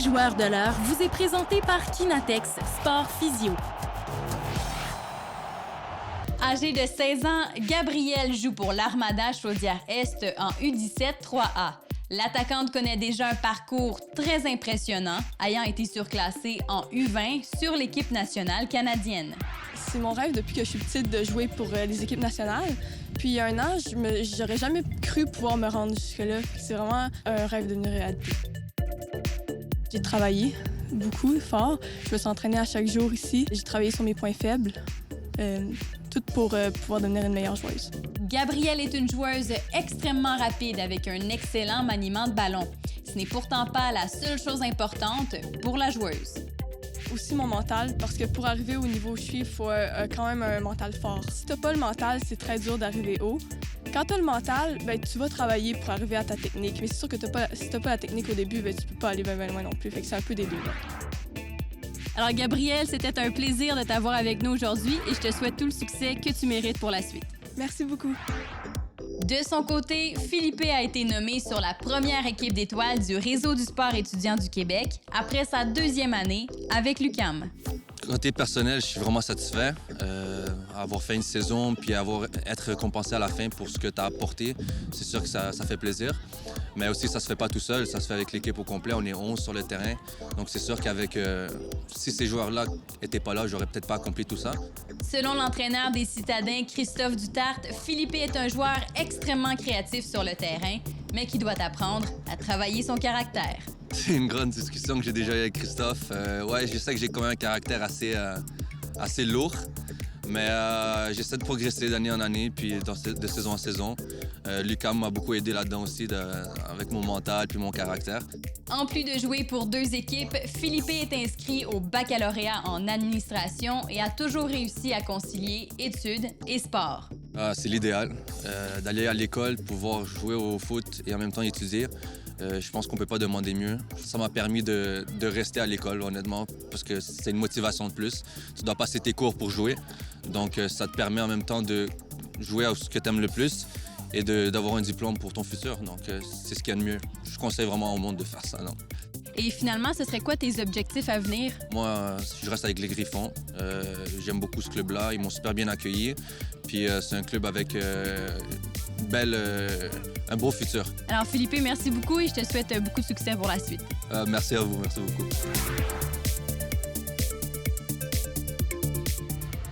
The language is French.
joueurs de l'heure vous est présenté par Kinatex Sport Physio. Âgée de 16 ans, Gabrielle joue pour l'Armada Chaudière-Est en U17 3A. L'attaquante connaît déjà un parcours très impressionnant, ayant été surclassée en U20 sur l'équipe nationale canadienne. C'est mon rêve depuis que je suis petite de jouer pour les équipes nationales. Puis il y a un an, j'aurais jamais cru pouvoir me rendre jusque-là. C'est vraiment un rêve devenu réalité. J'ai travaillé beaucoup, fort. Je me suis entraînée à chaque jour ici. J'ai travaillé sur mes points faibles. Tout pour pouvoir devenir une meilleure joueuse. Gabrielle est une joueuse extrêmement rapide avec un excellent maniement de ballon. Ce n'est pourtant pas la seule chose importante pour la joueuse. Aussi mon mental, parce que pour arriver au niveau où je suis, il faut quand même un mental fort. Si t'as pas le mental, c'est très dur d'arriver haut. Quand t'as le mental, ben, tu vas travailler pour arriver à ta technique. Mais c'est sûr que si t'as pas la technique au début, ben, tu peux pas aller bien loin non plus. Fait que c'est un peu des deux. Alors Gabrielle, c'était un plaisir de t'avoir avec nous aujourd'hui et je te souhaite tout le succès que tu mérites pour la suite. Merci beaucoup. De son côté, Philippe a été nommé sur la première équipe d'étoiles du Réseau du sport étudiant du Québec après sa deuxième année avec l'UQAM. Côté personnel, je suis vraiment satisfait. Avoir fait une saison puis être récompensé à la fin pour ce que tu as apporté, c'est sûr que ça fait plaisir. Mais aussi, ça se fait pas tout seul, ça se fait avec l'équipe au complet. On est 11 sur le terrain. Donc c'est sûr qu'avec si ces joueurs-là n'étaient pas là, j'aurais peut-être pas accompli tout ça. Selon l'entraîneur des Citadins, Christophe Dutarte, Philippe est un joueur extrêmement créatif sur le terrain, mais qui doit apprendre à travailler son caractère. C'est une grande discussion que j'ai déjà eue avec Christophe. Ouais, je sais que j'ai quand même un caractère assez lourd, mais j'essaie de progresser d'année en année, puis de saison en saison. L'UQAM m'a beaucoup aidé là-dedans aussi, avec mon mental puis mon caractère. En plus de jouer pour deux équipes, Philippe est inscrit au baccalauréat en administration et a toujours réussi à concilier études et sport. C'est l'idéal, d'aller à l'école, pouvoir jouer au foot et en même temps étudier. Je pense qu'on ne peut pas demander mieux. Ça m'a permis de rester à l'école, honnêtement, parce que c'est une motivation de plus. Tu dois passer tes cours pour jouer, donc ça te permet en même temps de jouer à ce que tu aimes le plus et d'avoir un diplôme pour ton futur. Donc c'est ce qu'il y a de mieux. Je conseille vraiment au monde de faire ça. Non? Et finalement, ce serait quoi tes objectifs à venir? Moi, je reste avec les Griffons. J'aime beaucoup ce club-là. Ils m'ont super bien accueilli. Puis c'est un club avec un beau futur. Alors Philippe, merci beaucoup et je te souhaite beaucoup de succès pour la suite. Merci à vous, merci beaucoup.